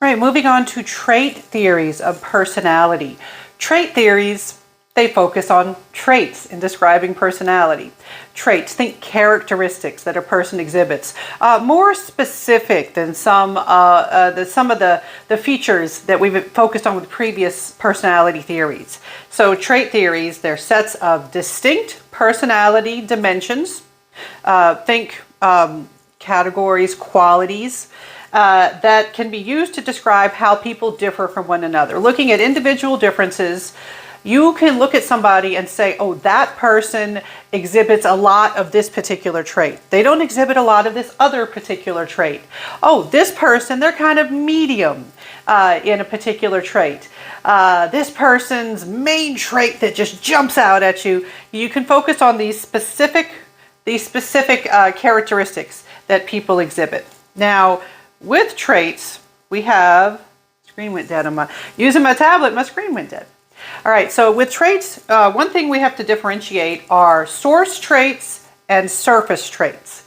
All right, moving on to trait theories of personality. Trait theories, they focus on traits in describing personality. Traits, think characteristics that a person exhibits, more specific than some of the features that we've focused on with previous personality theories. So trait theories, they're sets of distinct personality dimensions. Think categories, qualities, that can be used to describe how people differ from one another. Looking at individual differences, you can look at somebody and say, oh, that person exhibits a lot of this particular trait. They don't exhibit a lot of this other particular trait. Oh, this person, they're kind of medium in a particular trait. This person's main trait that just jumps out at you. You can focus on these specific characteristics that people exhibit. Now, with traits, we have, screen went dead on my, using my tablet, my screen went dead. All right, so with traits, one thing we have to differentiate are source traits and surface traits.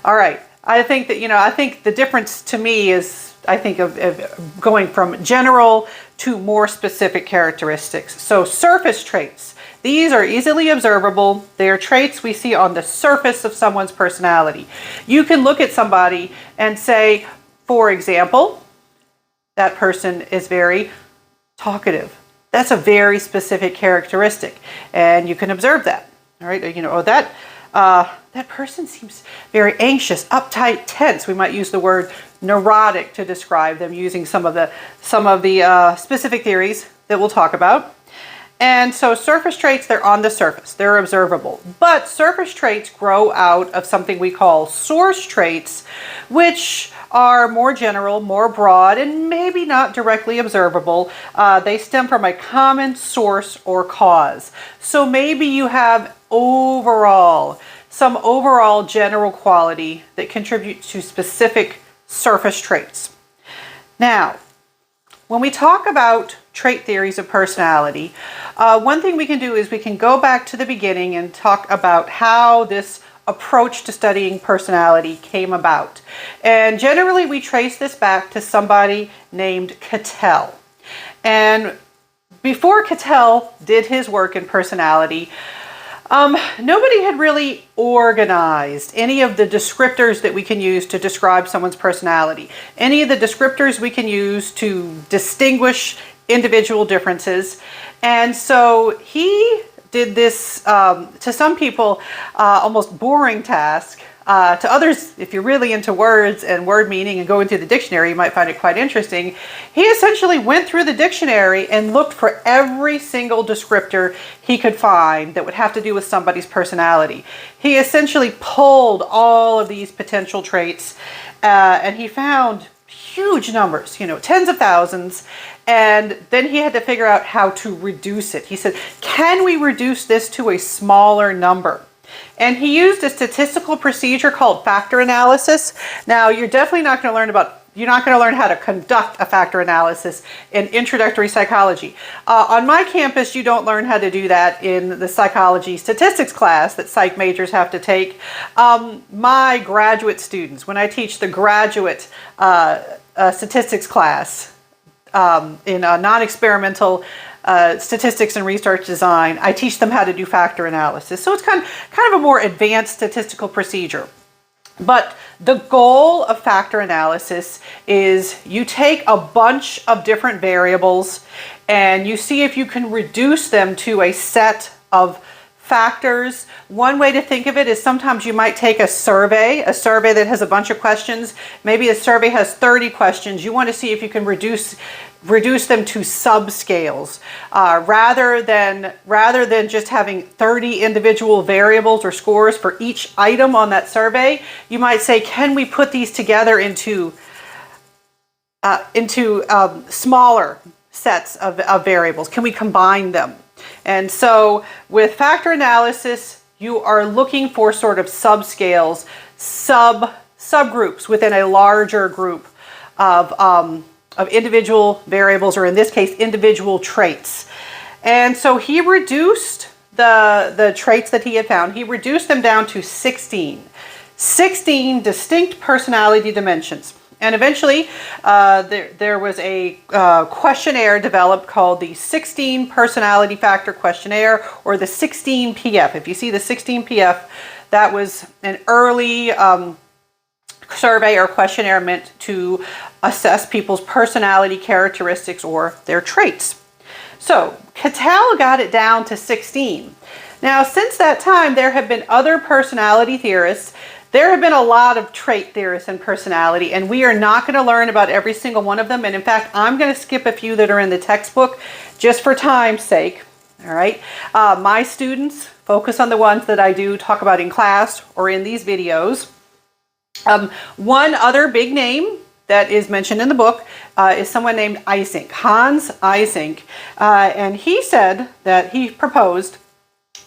All right, I think that, I think the difference to me is, I think of going from general to more specific characteristics. So surface traits, these are easily observable. They are traits we see on the surface of someone's personality. You can look at somebody and say, for example, that person is very talkative. That's a very specific characteristic, and you can observe that. All right, oh, that person seems very anxious, uptight, tense. We might use the word neurotic to describe them, using some of the specific theories that we'll talk about. And so surface traits, they're on the surface, they're observable. But surface traits grow out of something we call source traits, which are more general, more broad, and maybe not directly observable. They stem from a common source or cause. So maybe you have some overall general quality that contributes to specific surface traits. Now, when we talk about trait theories of personality, one thing we can do is we can go back to the beginning and talk about how this approach to studying personality came about. And generally we trace this back to somebody named Cattell. And before Cattell did his work in personality, nobody had really organized any of the descriptors that we can use to describe someone's personality. Any of the descriptors we can use to distinguish individual differences. And so he did this, to some people, almost boring task. To others, if you're really into words and word meaning and going through the dictionary, you might find it quite interesting. He essentially went through the dictionary and looked for every single descriptor he could find that would have to do with somebody's personality. He essentially pulled all of these potential traits, and he found huge numbers, tens of thousands. And then he had to figure out how to reduce it. He said, can we reduce this to a smaller number? And he used a statistical procedure called factor analysis. Now, you're definitely not going to learn how to conduct a factor analysis in introductory psychology. On my campus, you don't learn how to do that in the psychology statistics class that psych majors have to take. My graduate students, when I teach the graduate statistics class, in non-experimental statistics and research design, I teach them how to do factor analysis. So it's kind of a more advanced statistical procedure. But the goal of factor analysis is you take a bunch of different variables and you see if you can reduce them to a set of factors. One way to think of it is sometimes you might take a survey that has a bunch of questions. Maybe a survey has 30 questions. You want to see if you can reduce them to subscales. Rather than just having 30 individual variables or scores for each item on that survey, you might say, can we put these together into smaller sets of variables? Can we combine them? And so with factor analysis, you are looking for sort of subscales, subgroups within a larger group of individual variables, or in this case, individual traits. And so he reduced the traits that he had found, he reduced them down to 16 distinct personality dimensions. And eventually there was a questionnaire developed called the 16 Personality Factor Questionnaire, or the 16PF. If you see the 16PF, that was an early survey or questionnaire meant to assess people's personality characteristics or their traits. So Cattell got it down to 16. Now, since that time, there have been other personality theorists. There have been a lot of trait theorists in personality, and we are not going to learn about every single one of them. And in fact, I'm going to skip a few that are in the textbook just for time's sake. All right. My students focus on the ones that I do talk about in class or in these videos. One other big name that is mentioned in the book is someone named Eysenck, Hans Eysenck. And he said that he proposed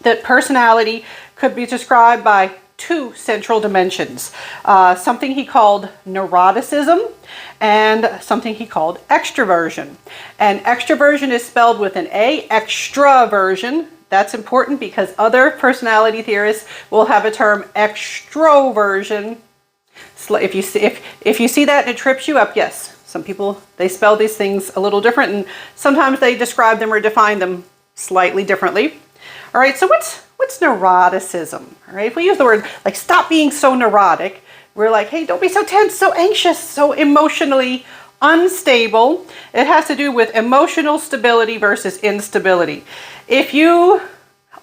that personality could be described by two central dimensions, something he called neuroticism and something he called extraversion. And extraversion is spelled with an A, extraversion. That's important because other personality theorists will have a term extroversion. If you see that and it trips you up, yes, some people, they spell these things a little different, and sometimes they describe them or define them slightly differently. All right, so what's neuroticism? All right, if we use the word like stop being so neurotic, we're like, hey, don't be so tense, so anxious, so emotionally unstable. It has to do with emotional stability versus instability. If you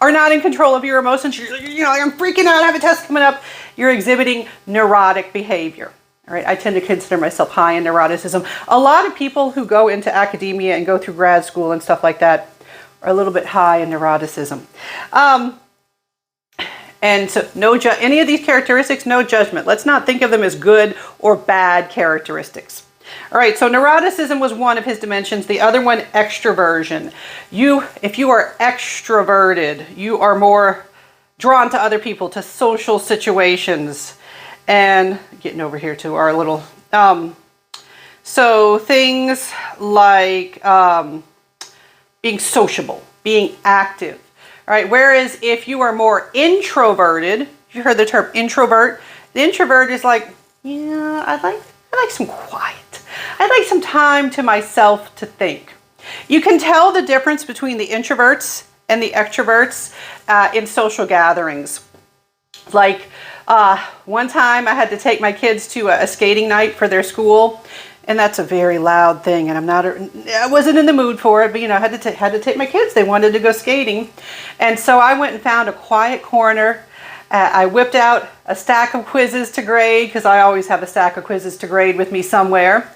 are not in control of your emotions, I'm freaking out, I have a test coming up, you're exhibiting neurotic behavior. All right, I tend to consider myself high in neuroticism. A lot of people who go into academia and go through grad school and stuff like that are a little bit high in neuroticism. And so any of these characteristics, no judgment. Let's not think of them as good or bad characteristics. All right, so neuroticism was one of his dimensions. The other one, extraversion. If you are extroverted, you are more drawn to other people, to social situations. And getting over here to our little, so things like being sociable, being active. All right, whereas if you are more introverted, you heard the term introvert. The introvert is like, yeah, I like some quiet. I'd like some time to myself to think. You can tell the difference between the introverts and the extroverts in social gatherings. Like one time I had to take my kids to a skating night for their school, and that's a very loud thing, and I wasn't in the mood for it, but I had to take my kids. They wanted to go skating, and so I went and found a quiet corner. I whipped out a stack of quizzes to grade, because I always have a stack of quizzes to grade with me somewhere.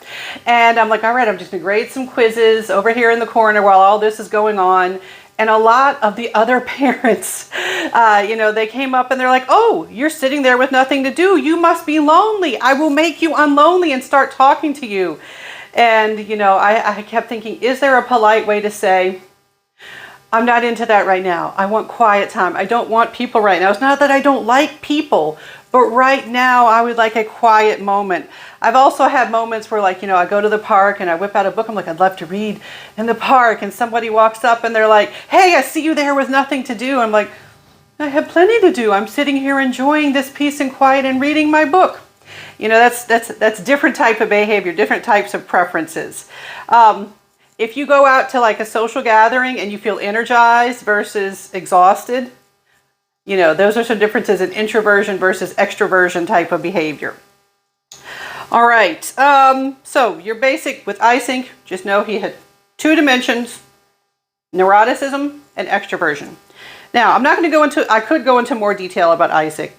And I'm like, all right, I'm just going to grade some quizzes over here in the corner while all this is going on. And a lot of the other parents, they came up and they're like, oh, you're sitting there with nothing to do. You must be lonely. I will make you unlonely and start talking to you. And, I kept thinking, is there a polite way to say, I'm not into that right now. I want quiet time. I don't want people right now. It's not that I don't like people, but right now I would like a quiet moment. I've also had moments where I go to the park and I whip out a book. I'm like, I'd love to read in the park. And somebody walks up and they're like, hey, I see you there with nothing to do. I'm like, I have plenty to do. I'm sitting here enjoying this peace and quiet and reading my book. That's different type of behavior, different types of preferences. If you go out to a social gathering and you feel energized versus exhausted, those are some differences in introversion versus extroversion type of behavior. All right, so your basic with Eysenck, just know he had two dimensions, neuroticism and extroversion. Now, I'm not going to go into, I could go into more detail about Eysenck,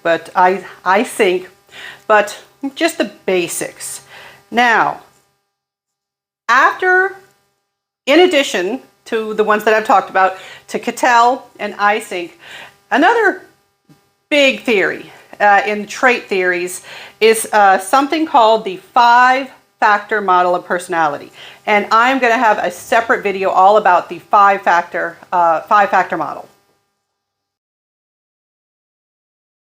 but just the basics. Now, in addition to the ones that I've talked about, to Cattell and Eysenck, another big theory in trait theories is something called the five-factor model of personality. And I'm going to have a separate video all about the five-factor model.